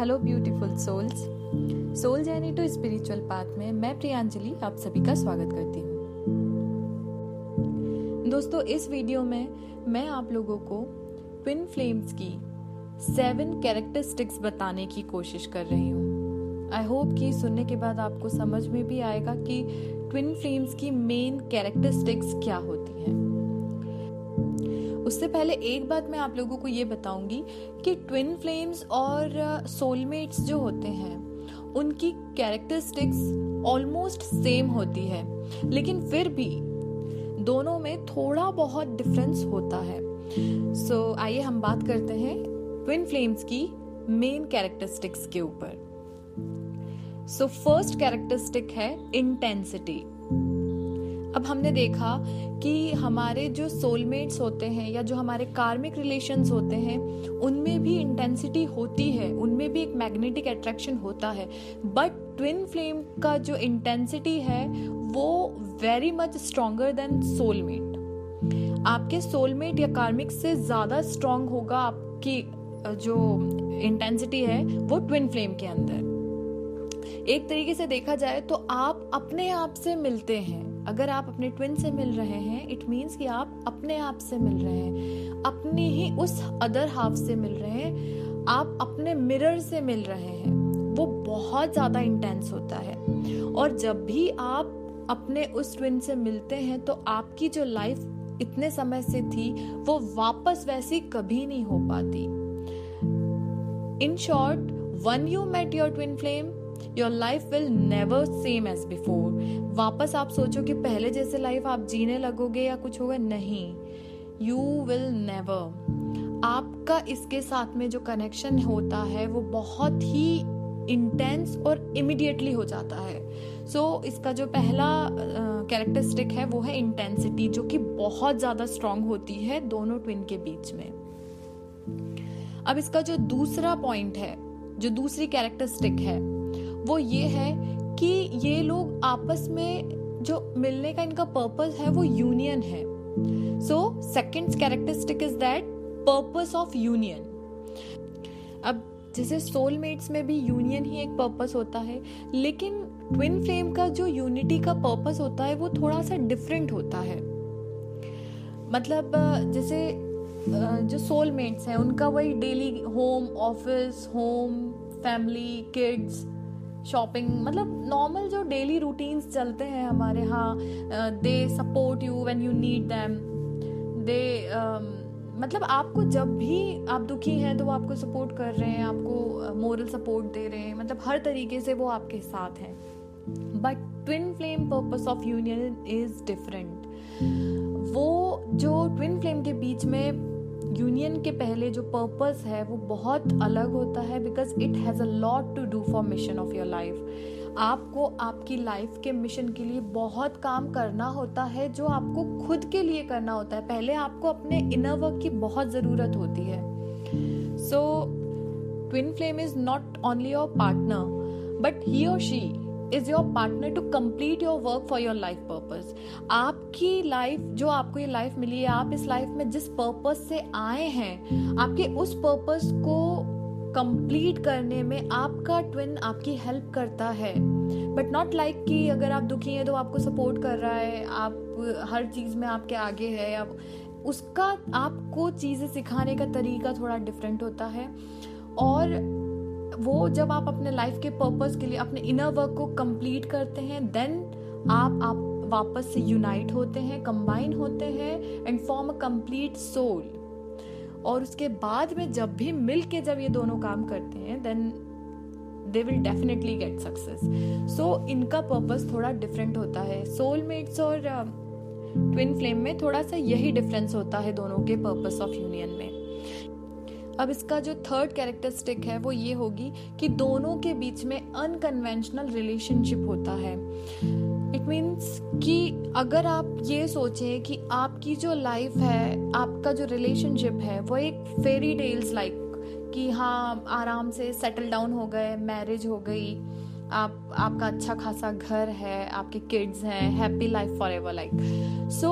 Hello beautiful souls. Soul journey to spiritual path में मैं प्रियांजलि आप सभी का स्वागत करती हूँ। दोस्तों, इस वीडियो में मैं आप लोगों को ट्विन फ्लेम्स की 7 कैरेक्टरिस्टिक्स बताने की कोशिश कर रही हूँ। आई होप कि सुनने के बाद आपको समझ में भी आएगा कि ट्विन फ्लेम्स की मेन कैरेक्टरिस्टिक्स क्या होती हैं। उससे पहले एक बात मैं आप लोगों को ये बताऊंगी कि ट्विन फ्लेम्स और सोलमेट्स जो होते हैं उनकी कैरेक्टरिस्टिक्स ऑलमोस्ट सेम होती है, लेकिन फिर भी दोनों में थोड़ा बहुत डिफरेंस होता है। सो आइए हम बात करते हैं ट्विन फ्लेम्स की मेन कैरेक्टरिस्टिक्स के ऊपर। सो फर्स्ट कैरेक्टरिस्टिक है इंटेंसिटी। अब हमने देखा कि हमारे जो सोलमेट्स होते हैं या जो हमारे कार्मिक रिलेशंस होते हैं उनमें भी इंटेंसिटी होती है, उनमें भी एक मैग्नेटिक अट्रैक्शन होता है, बट ट्विन फ्लेम का जो इंटेंसिटी है वो very much stronger than soulmate. आपके सोलमेट या कार्मिक से ज्यादा स्ट्रॉन्ग होगा आपकी जो इंटेंसिटी है वो ट्विन फ्लेम के अंदर। एक तरीके से देखा जाए तो आप अपने आप से मिलते हैं। अगर आप अपने ट्विन से मिल रहे हैं, इट मीन्स कि आप अपने आप से मिल रहे हैं, अपने ही उस अदर हाफ से मिल रहे हैं, आप अपने मिरर से मिल रहे हैं। वो बहुत ज्यादा इंटेंस होता है। और जब भी आप अपने उस ट्विन से मिलते हैं तो आपकी जो लाइफ इतने समय से थी वो वापस वैसी कभी नहीं हो पाती। In short, when you met your twin flame, your life will never same as before। वापस आप सोचो कि पहले जैसे लाइफ आप जीने लगोगे या कुछ होगा, नहीं, you will never। आपका इसके साथ में जो कनेक्शन होता है वो बहुत ही इंटेंस और इमीडिएटली हो जाता है। सो इसका जो पहला कैरेक्टरिस्टिक है वो है इंटेंसिटी, जो कि बहुत ज्यादा स्ट्रांग होती है दोनों ट्विन के बीच में। अब इसका जो दूसरा पॉइंट है, जो दूसरी कैरेक्टरिस्टिक है, वो ये है कि ये लोग आपस में जो मिलने का इनका पर्पस है वो यूनियन है। So second characteristic is that purpose of union. अब जैसे सोलमेट्स में भी यूनियन ही एक पर्पस होता है, लेकिन ट्विन फ्लेम का जो यूनिटी का पर्पस होता है वो थोड़ा सा डिफरेंट होता है। मतलब जैसे जो सोलमेट्स हैं उनका वही daily home, office, home, family, kids, shopping, मतलब नॉर्मल जो डेली रूटीन्स चलते हैं हमारे यहाँ। They support you when you need them. They मतलब आपको जब भी आप दुखी हैं तो वो आपको सपोर्ट कर रहे हैं, आपको मोरल सपोर्ट दे रहे हैं, मतलब हर तरीके से वो आपके साथ हैं। But twin flame purpose of union is different. वो जो ट्विन फ्लेम के बीच में यूनियन के पहले जो पर्पस है वो बहुत अलग होता है, because it has a lot to do for mission of your life. आपको आपकी लाइफ के मिशन के लिए बहुत काम करना होता है, जो आपको खुद के लिए करना होता है। पहले आपको अपने इनर वर्क की बहुत जरूरत होती है। So twin flame is not only your partner, but he और she is your partner to complete your work for your life purpose। आपकी लाइफ, जो आपको ये लाइफ मिली है, आप इस लाइफ में जिस पर्पस से आए हैं, आपके उस पर्पस को कंप्लीट करने में आपका ट्विन आपकी हेल्प करता है। बट नॉट लाइक कि अगर आप दुखी हैं तो आपको सपोर्ट कर रहा है, आप हर चीज में आपके आगे है। अब उसका आपको चीजें सिखाने का तरीका थोड़ा डिफरेंट होता है। और वो जब आप अपने लाइफ के पर्पस के लिए अपने इनर वर्क को कंप्लीट करते हैं, देन आप वापस से यूनाइट होते हैं, कंबाइन होते हैं and form a complete soul. और उसके बाद में जब भी मिल के जब ये दोनों काम करते हैं, then they will definitely get success. So इनका पर्पस थोड़ा डिफरेंट होता है। सोलमेट्स और ट्विन फ्लेम में थोड़ा सा यही डिफरेंस होता है दोनों के पर्पस ऑफ यूनियन में। अब इसका जो थर्ड कैरेक्टरिस्टिक है वो ये होगी कि दोनों के बीच में अनकन्वेंशनल रिलेशनशिप होता है। इट मीन्स कि अगर आप ये सोचें कि आपकी जो लाइफ है, आपका जो रिलेशनशिप है वो एक फेरी टेल्स लाइक, कि हाँ आराम से सेटल डाउन हो गए, मैरिज हो गई, आपका अच्छा खासा घर है, आपके किड्स हैं, हैप्पी लाइफ फॉरएवर लाइक। सो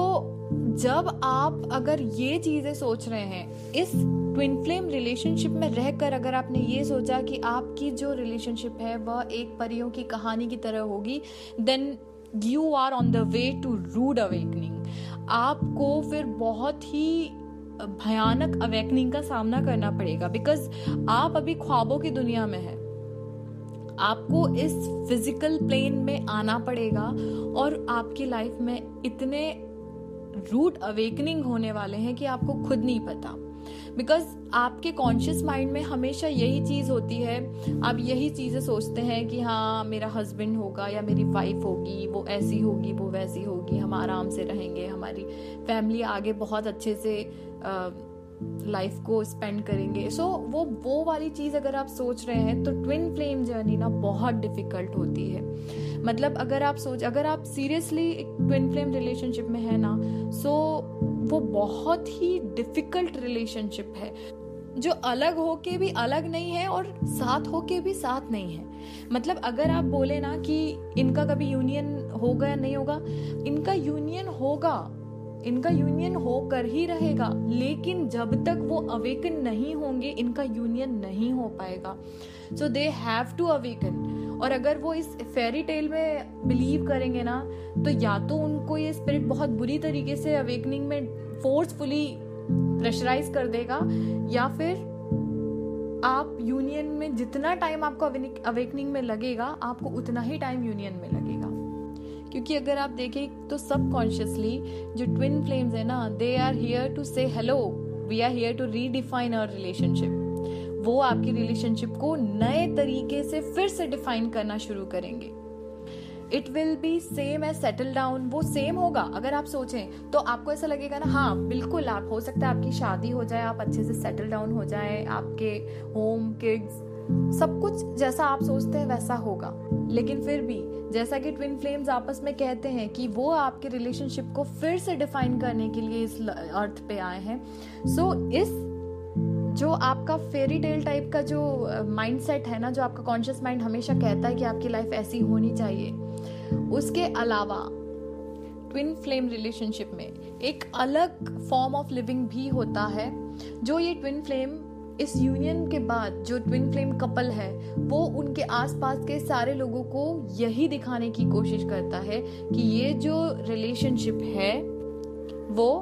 जब आप अगर ये चीजें सोच रहे हैं, इस ट्विन फ्लेम रिलेशनशिप में रहकर अगर आपने ये सोचा कि आपकी जो रिलेशनशिप है वह एक परियों की कहानी की तरह होगी, then you are on the way to rude awakening. आपको फिर बहुत ही भयानक अवेकनिंग का सामना करना पड़ेगा, बिकॉज आप अभी ख्वाबों की दुनिया में हैं। आपको इस फिजिकल प्लेन में आना पड़ेगा और आपकी लाइफ में इतने रूट अवेकनिंग होने वाले हैं कि आपको खुद नहीं पता। बिकॉज आपके कॉन्शियस माइंड में हमेशा यही चीज़ होती है, आप यही चीज़ें सोचते हैं कि हाँ मेरा हस्बैंड होगा या मेरी वाइफ होगी, वो ऐसी होगी वो वैसी होगी, हम आराम से रहेंगे, हमारी फैमिली आगे बहुत अच्छे से लाइफ को स्पेंड करेंगे। सो वो वाली चीज़ अगर आप सोच रहे हैं तो ट्विन फ्लेम जर्नी ना बहुत डिफिकल्ट होती है। मतलब अगर आप सीरियसली एक ट्विन फ्लेम रिलेशनशिप में है ना, सो वो बहुत ही डिफिकल्ट रिलेशनशिप है, जो अलग होके भी अलग नहीं है और साथ होके भी साथ नहीं है। मतलब अगर आप बोले ना कि इनका कभी यूनियन होगा या नहीं होगा, इनका यूनियन होकर ही रहेगा, लेकिन जब तक वो अवेकन नहीं होंगे इनका यूनियन नहीं हो पाएगा। सो दे हैव टू अवेकन। और अगर वो इस फेरी टेल में बिलीव करेंगे ना, तो या तो उनको ये स्पिरिट बहुत बुरी तरीके से अवेकनिंग में फोर्सफुली प्रेशराइज कर देगा, या फिर आप यूनियन में जितना टाइम आपको अवेकनिंग में लगेगा, आपको उतना ही टाइम यूनियन में लगेगा। क्योंकि अगर आप देखें तो सबकॉन्शियसली जो ट्विन फ्लेम्स है ना, they are here to say hello, we are here to redefine our relationship. वो आपकी रिलेशनशिप को नए तरीके से फिर से डिफाइन करना शुरू करेंगे। It will be same as settle down. वो सेम होगा। अगर आप सोचें तो आपको ऐसा लगेगा ना, हाँ बिल्कुल, आप हो सकता है आपकी शादी हो जाए, आप अच्छे से सेटल डाउन हो जाए, आपके होम, किड्स, सब कुछ जैसा आप सोचते हैं वैसा होगा। लेकिन फिर भी जैसा कि ट्विन फ्लेम्स आपस में कहते हैं कि वो आपके रिलेशनशिप को फिर से डिफाइन करने के लिए इस अर्थ पे आए हैं। सो इस जो आपका फेरी टेल टाइप का जो माइंडसेट है ना, जो आपका कॉन्शियस माइंड हमेशा कहता है कि आपकी लाइफ ऐसी होनी चाहिए, उसके अलावा ट्विन फ्लेम रिलेशनशिप में एक अलग फॉर्म ऑफ लिविंग भी होता है, जो ये ट्विन फ्लेम इस यूनियन के बाद जो ट्विन फ्लेम कपल है वो उनके आसपास के सारे लोगों को यही दिखाने की कोशिश करता है कि ये जो रिलेशनशिप है वो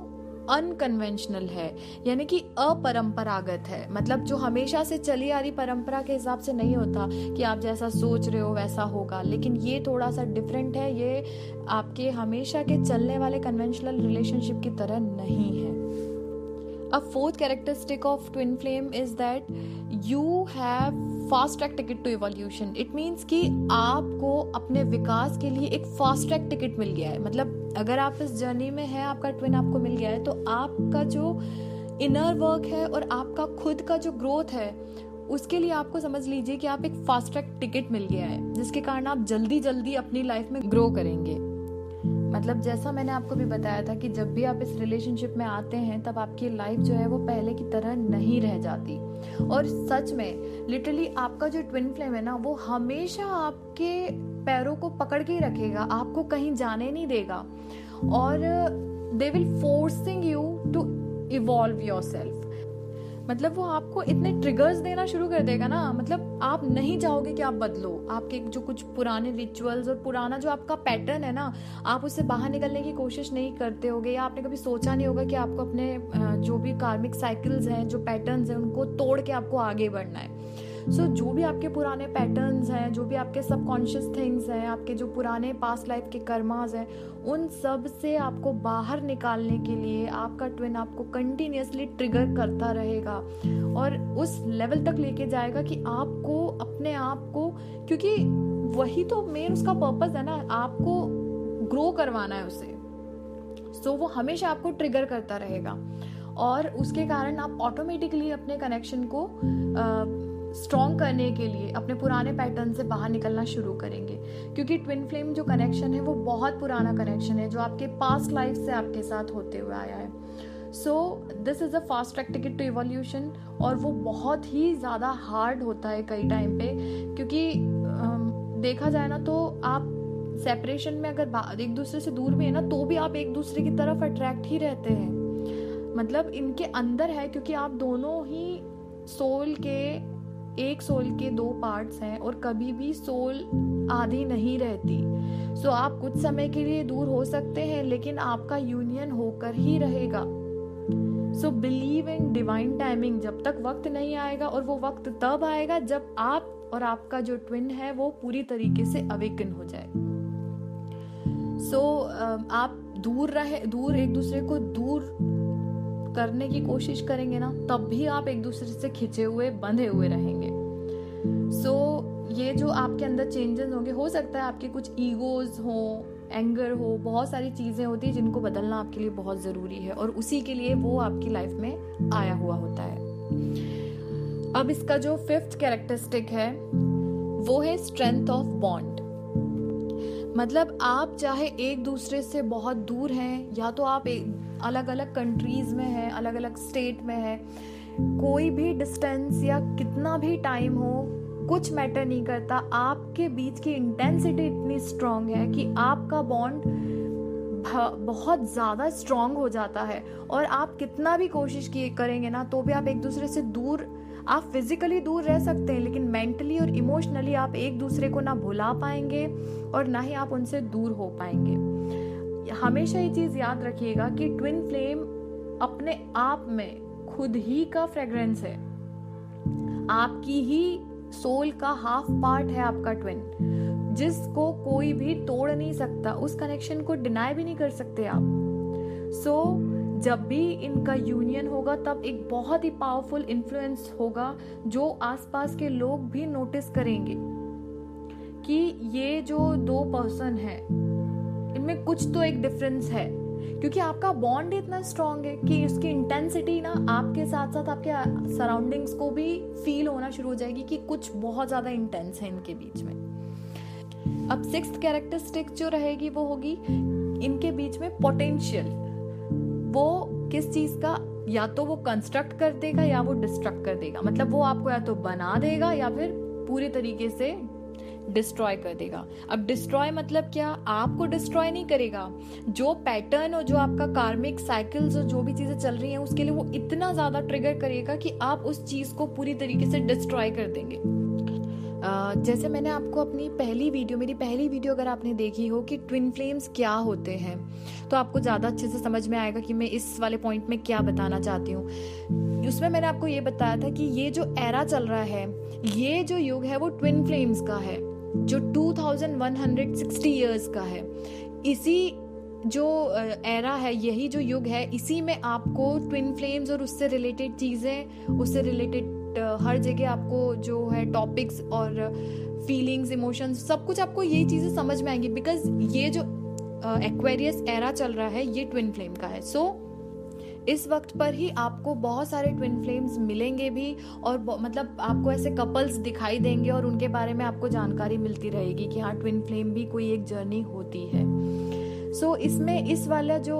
अनकन्वेंशनल है, यानी कि अपरंपरागत है। मतलब जो हमेशा से चली आ रही परंपरा के हिसाब से नहीं होता कि आप जैसा सोच रहे हो वैसा होगा, लेकिन ये थोड़ा सा डिफरेंट है। ये आपके हमेशा के चलने वाले कन्वेंशनल रिलेशनशिप की तरह नहीं है। A fourth characteristic of twin flame is that you have fast track ticket to evolution. It means कि आपको अपने विकास के लिए एक फास्ट ट्रैक टिकट मिल गया है। मतलब अगर आप इस जर्नी में हैं, आपका ट्विन आपको मिल गया है, तो आपका जो इनर वर्क है और आपका खुद का जो ग्रोथ है, उसके लिए आपको समझ लीजिए कि आप एक फास्ट ट्रैक टिकट मिल गया है, जिसके कारण आप जल्दी जल्दी अपनी लाइफ में ग्रो करेंगे। मतलब जैसा मैंने आपको भी बताया था कि जब भी आप इस रिलेशनशिप में आते हैं, तब आपकी लाइफ जो है वो पहले की तरह नहीं रह जाती। और सच में लिटरली आपका जो ट्विन फ्लेम है ना, वो हमेशा आपके पैरों को पकड़ के ही रखेगा, आपको कहीं जाने नहीं देगा। और they will forcing you to evolve yourself. मतलब वो आपको इतने ट्रिगर्स देना शुरू कर देगा ना, मतलब आप नहीं चाहोगे कि आप बदलो। आपके जो कुछ पुराने रिचुअल्स और पुराना जो आपका पैटर्न है ना, आप उससे बाहर निकलने की कोशिश नहीं करते होगे, या आपने कभी सोचा नहीं होगा कि आपको अपने जो भी कार्मिक साइकिल्स हैं, जो पैटर्न्स हैं, उनको तोड़ के आपको आगे बढ़ना है। सो जो भी आपके पुराने पैटर्न्स हैं, जो भी आपके सबकॉन्शियस थिंग्स हैं, आपके जो पुराने पास्ट लाइफ के कर्मास हैं, उन सब से आपको बाहर निकालने के लिए आपका ट्विन आपको कंटिन्यूअसली ट्रिगर करता रहेगा और उस लेवल तक लेके जाएगा कि आपको अपने आप को, क्योंकि वही तो मेन उसका पर्पस है ना, आपको ग्रो करवाना है उसे। सो वो हमेशा आपको ट्रिगर करता रहेगा और उसके कारण आप ऑटोमेटिकली अपने कनेक्शन को स्ट्रॉन्ग करने के लिए अपने पुराने पैटर्न से बाहर निकलना शुरू करेंगे। क्योंकि ट्विन फ्लेम जो कनेक्शन है वो बहुत पुराना कनेक्शन है, जो आपके पास्ट लाइफ से आपके साथ होते हुए आया है। So this is a fast track ticket to evolution. और वो बहुत ही ज़्यादा हार्ड होता है कई टाइम पे, क्योंकि देखा जाए ना तो आप सेपरेशन में अगर एक दूसरे से दूर भी है ना, तो भी आप एक दूसरे की तरफ अट्रैक्ट ही रहते हैं। मतलब इनके अंदर है, क्योंकि आप दोनों ही एक सोल के दो पार्ट्स हैं, और कभी भी सोल आधी नहीं रहती। सो आप कुछ समय के लिए दूर हो सकते हैं, लेकिन आपका यूनियन होकर ही रहेगा। So believe in divine timing. जब तक वक्त नहीं आएगा, और वो वक्त तब आएगा जब आप और आपका जो ट्विन है वो पूरी तरीके से अवेकन हो जाए। सो आप दूर एक दूसरे को दूर करने की कोशिश करेंगे ना, तब भी आप एक दूसरे से खिंचे हुए बंधे हुए रहेंगे। सो ये जो आपके अंदर चेंजेस होंगे, हो सकता है आपके कुछ ईगोज हो, एंगर हो, बहुत सारी चीजें होती है जिनको बदलना आपके लिए बहुत जरूरी है, और उसी के लिए वो आपकी लाइफ में आया हुआ होता है। अब इसका जो 5th कैरेक्टरिस्टिक है वो है स्ट्रेंथ ऑफ बॉन्ड। मतलब आप चाहे एक दूसरे से बहुत दूर हैं, या तो आप अलग अलग कंट्रीज में हैं, अलग अलग स्टेट में हैं, कोई भी डिस्टेंस या कितना भी टाइम हो, कुछ मैटर नहीं करता। आपके बीच की इंटेंसिटी इतनी स्ट्रांग है कि आपका बॉन्ड बहुत ज़्यादा स्ट्रांग हो जाता है, और आप कितना भी कोशिश करेंगे ना, तो भी आप एक दूसरे से दूर, आप फिजिकली दूर रह सकते हैं, लेकिन मेंटली और इमोशनली आप एक दूसरे को ना भुला पाएंगे और ना ही आप उनसे दूर हो पाएंगे। हमेशा ये चीज़ याद रखिएगा कि ट्विन फ्लेम अपने आप में खुद ही का फ्रेग्रेंस है। आपकी ही सोल का हाफ पार्ट है आपका ट्विन, जिसको कोई भी तोड़ नहीं सकता, उस कनेक्शन को डिनाई भी नहीं कर सकते आप। जब भी इनका यूनियन होगा, तब एक बहुत ही पावरफुल इन्फ्लुएंस होगा, जो आसपास के लोग भी नोटिस करेंगे कि ये जो दो पर्सन है, इनमें कुछ तो एक डिफरेंस है, क्योंकि आपका बॉन्ड इतना स्ट्रांग है कि उसकी इंटेंसिटी ना आपके साथ साथ आपके सराउंडिंग्स को भी फील होना शुरू हो जाएगी कि कुछ बहुत ज्यादा इंटेंस है इनके बीच में। अब 6th कैरेक्टरिस्टिक जो रहेगी वो होगी इनके बीच में पोटेंशियल। वो किस चीज का, या तो वो कंस्ट्रक्ट कर देगा या वो डिस्ट्रक्ट कर देगा। मतलब वो आपको या तो बना देगा या फिर पूरी तरीके से डिस्ट्रॉय कर देगा। अब डिस्ट्रॉय मतलब क्या, आपको डिस्ट्रॉय नहीं करेगा, जो पैटर्न और जो आपका कार्मिक साइकिल्स और जो भी चीजें चल रही हैं उसके लिए वो इतना ज्यादा ट्रिगर करेगा कि आप उस चीज को पूरी तरीके से डिस्ट्रॉय कर देंगे। जैसे मैंने आपको अपनी मेरी पहली वीडियो अगर आपने देखी हो कि ट्विन फ्लेम्स क्या होते हैं, तो आपको ज़्यादा अच्छे से समझ में आएगा कि मैं इस वाले पॉइंट में क्या बताना चाहती हूँ। उसमें मैंने आपको ये बताया था कि ये जो एरा चल रहा है, ये जो युग है वो ट्विन फ्लेम्स का है, जो 2160 ईयर्स का है। इसी जो एरा है, यही जो युग है, इसी में आपको ट्विन फ्लेम्स और उससे रिलेटेड चीज़ें, उससे रिलेटेड हर जगह आपको जो है टॉपिक्स और फीलिंग्स, इमोशंस, सब कुछ आपको ये चीज़ें समझ में आएंगी, बिकॉज ये जो एक्वेरियस एरा चल रहा है ये ट्विन फ्लेम का है। इस वक्त पर ही आपको बहुत सारे ट्विन फ्लेम्स मिलेंगे भी, और मतलब आपको ऐसे कपल्स दिखाई देंगे और उनके बारे में आपको जानकारी मिलती रहेगी कि हाँ, ट्विन फ्लेम भी कोई एक जर्नी होती है। इसमें इस वाला जो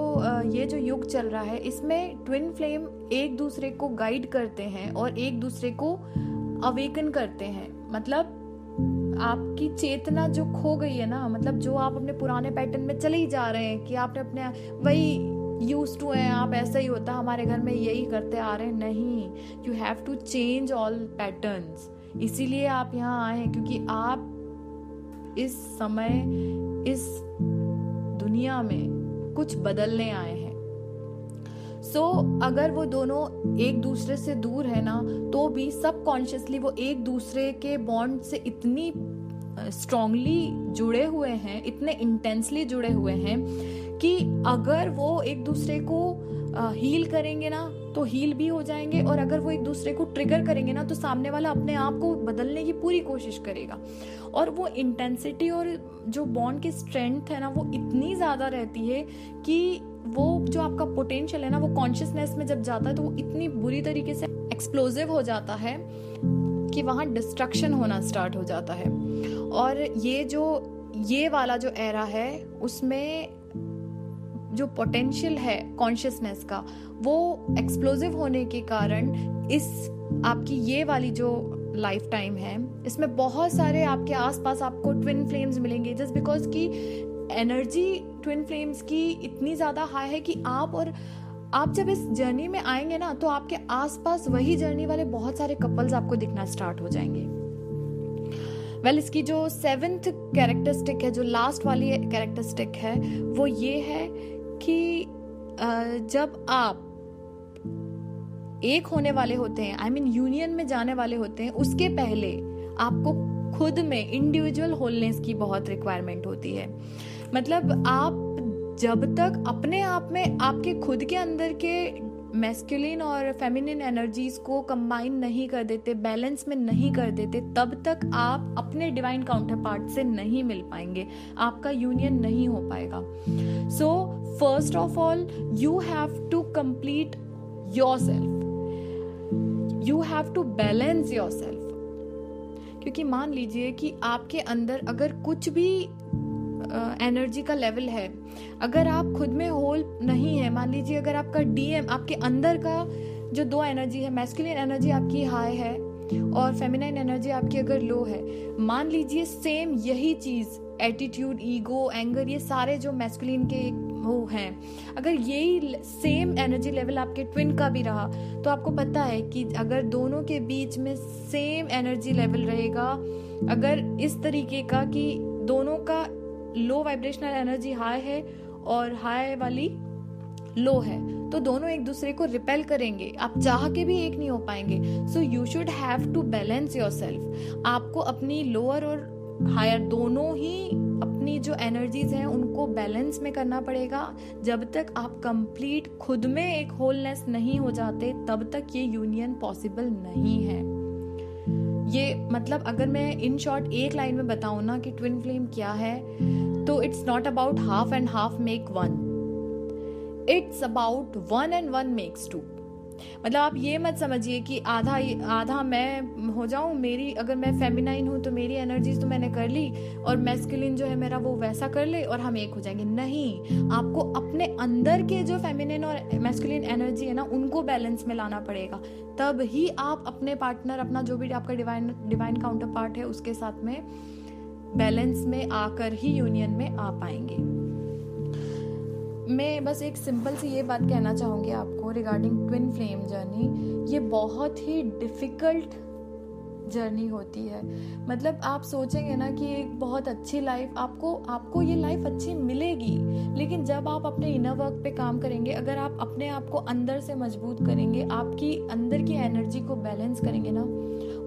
ये जो युग चल रहा है, इसमें ट्विन फ्लेम एक दूसरे को गाइड करते हैं और एक दूसरे को अवेकन करते हैं। मतलब आपकी चेतना जो खो गई है ना, मतलब जो आप अपने पुराने पैटर्न में चले ही जा रहे हैं कि आपने अपने वही यूज्ड टू हैं, आप ऐसा ही होता, हमारे घर में यही करते आ रहे हैं, नहीं, you have to change all patterns. इसीलिए आप यहाँ आए हैं, क्योंकि आप इस समय इस दुनिया में कुछ बदलने आए हैं। अगर वो दोनों एक दूसरे से दूर है ना, तो भी सबकॉन्शियसली वो एक दूसरे के बॉन्ड से इतनी स्ट्रांगली जुड़े हुए हैं, इतने इंटेंसली जुड़े हुए हैं कि अगर वो एक दूसरे को हील करेंगे ना, तो हील भी हो जाएंगे, और अगर वो एक दूसरे को ट्रिगर करेंगे ना, तो सामने वाला अपने आप को बदलने की पूरी कोशिश करेगा। और वो इंटेंसिटी और जो बॉन्ड की स्ट्रेंथ है ना, वो इतनी ज्यादा रहती है कि वो जो आपका पोटेंशियल है ना, वो कॉन्शियसनेस में जब जाता है तो वो इतनी बुरी तरीके से एक्सप्लोसिव हो जाता है कि वहां डिस्ट्रक्शन होना स्टार्ट हो जाता है। और ये वाला जो एरा है, उसमें जो पोटेंशियल है कॉन्शियसनेस का, वो एक्सप्लोसिव होने के कारण इस आपकी ये वाली जो लाइफ टाइम है, इसमें बहुत सारे आपके आसपास आपको ट्विन फ्लेम्स मिलेंगे, जस्ट बिकॉज की एनर्जी ट्विन फ्लेम्स की इतनी ज़्यादा हाई है कि आप जब इस जर्नी में आएंगे ना, तो आपके आसपास वही जर्नी वाले बहुत सारे कपल्स आपको दिखना स्टार्ट हो जाएंगे। इसकी जो 7th कैरेक्टरिस्टिक है, जो लास्ट वाली कैरेक्टरिस्टिक है, वो ये है कि जब आप एक होने वाले होते हैं, यूनियन में जाने वाले होते हैं, उसके पहले आपको खुद में इंडिविजुअल होलनेस की बहुत रिक्वायरमेंट होती है। मतलब आप जब तक अपने आप में आपके खुद के अंदर के मैस्कुलिन और फेमिनिन एनर्जीज को कंबाइन नहीं कर देते, बैलेंस में नहीं कर देते, तब तक आप अपने डिवाइन काउंटर पार्ट से नहीं मिल पाएंगे, आपका यूनियन नहीं हो पाएगा। So first of all you have to complete yourself, you have to balance yourself. क्योंकि मान लीजिए कि आपके अंदर अगर कुछ भी एनर्जी का लेवल है, अगर आप खुद में होल नहीं है, मान लीजिए अगर आपका डीएम, आपके अंदर का जो 2 एनर्जी है, मैस्कुलिन एनर्जी आपकी हाई है और फेमिनाइन एनर्जी आपकी अगर लो है, मान लीजिए सेम यही चीज एटीट्यूड, ईगो, एंगर, ये सारे जो मैस्कुलिन के वो हैं, अगर यही सेम एनर्जी लेवल आपके ट्विन का भी रहा, तो आपको पता है कि अगर दोनों के बीच में सेम एनर्जी लेवल रहेगा, अगर इस तरीके का कि दोनों का लो वाइब्रेशनल एनर्जी हाई है और हाई वाली लो है, तो दोनों एक दूसरे को रिपेल करेंगे, आप चाह के भी एक नहीं हो पाएंगे। So you should have to balance yourself. आपको अपनी लोअर और हायर दोनों ही अपनी जो एनर्जीज हैं उनको बैलेंस में करना पड़ेगा। जब तक आप कंप्लीट खुद में एक होलनेस नहीं हो जाते, तब तक ये यूनियन पॉसिबल नहीं है। ये मतलब अगर मैं इन शॉर्ट एक लाइन में बताऊं ना कि ट्विन फ्लेम क्या है, तो it's not about half and half make one, it's about 1 and 1 makes 2। मतलब आप ये मत समझिए कि आधा मैं हो जाऊं, मेरी अगर मैं फेमिनाइन हूं तो मेरी एनर्जीज तो मैंने कर ली और मैस्कुलिन जो है मेरा वो वैसा कर ले और हम एक हो जाएंगे। नहीं, आपको अपने अंदर के जो फेमिनिन और मैस्कुलिन एनर्जी है ना, उनको बैलेंस में लाना पड़ेगा, तब ही आप अपने पार्टनर, अपना जो भी आपका डिवाइन काउंटर पार्ट है, उसके साथ में बैलेंस में आकर ही यूनियन में आ पाएंगे। मैं बस एक सिंपल सी ये बात कहना चाहूँगी आपको रिगार्डिंग ट्विन फ्लेम जर्नी। ये बहुत ही डिफ़िकल्ट जर्नी होती है। मतलब आप सोचेंगे ना कि एक बहुत अच्छी लाइफ, आपको ये लाइफ अच्छी मिलेगी, लेकिन जब आप अपने इनर वर्क पे काम करेंगे, अगर आप अपने आप को अंदर से मजबूत करेंगे, आपकी अंदर की एनर्जी को बैलेंस करेंगे ना,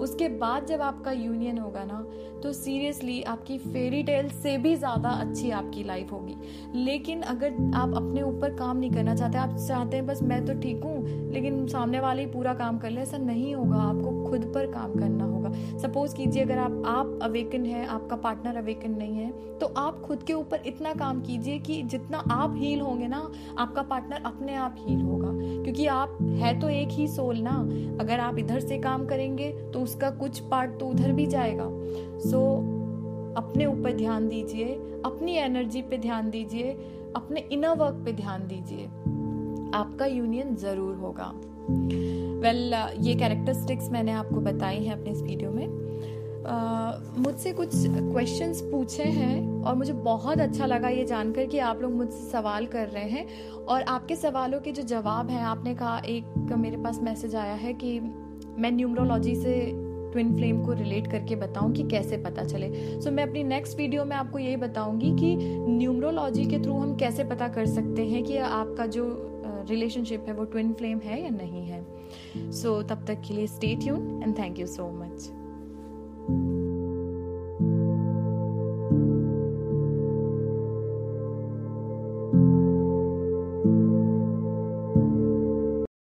उसके बाद जब आपका यूनियन होगा ना, तो सीरियसली आपकी फेरी टेल से भी ज़्यादा अच्छी आपकी लाइफ होगी। लेकिन अगर आप अपने ऊपर काम नहीं करना चाहते, आप चाहते हैं बस मैं तो ठीक हूँ लेकिन सामने वाले ही पूरा काम कर ले, ऐसा नहीं होगा। आपको खुद पर काम करना होगा। सपोज कीजिए अगर आप अवेकन है, आपका पार्टनर अवेकन नहीं है, तो आप खुद के ऊपर इतना काम कीजिए कि जितना आप हील होंगे ना, आपका पार्टनर अपने आप हील होगा। क्योंकि आप है तो एक ही सोल ना, अगर आप इधर से काम करेंगे तो उसका कुछ पार्ट तो उधर भी जाएगा। सो अपने ऊपर ध्यान दीजिए, अपनी एनर्जी पे ध्यान दीजिए, अपने इनर वर्क पे ध्यान दीजिए, आपका यूनियन जरूर होगा। ये कैरेक्टरिस्टिक्स मैंने आपको बताई हैं अपने इस वीडियो में। मुझसे कुछ क्वेश्चंस पूछे हैं और मुझे बहुत अच्छा लगा ये जानकर कि आप लोग मुझसे सवाल कर रहे हैं, और आपके सवालों के जो जवाब हैं, आपने कहा, एक मेरे पास मैसेज आया है कि मैं न्यूमरोलॉजी से ट्विन फ्लेम को रिलेट करके बताऊं कि कैसे पता चले। सो मैं अपनी नेक्स्ट वीडियो में आपको यही बताऊंगी कि न्यूमरोलॉजी के थ्रू हम कैसे पता कर सकते हैं कि आपका जो रिलेशनशिप है वो ट्विन फ्लेम है या नहीं है। सो तब तक के लिए stay tuned and thank you so much.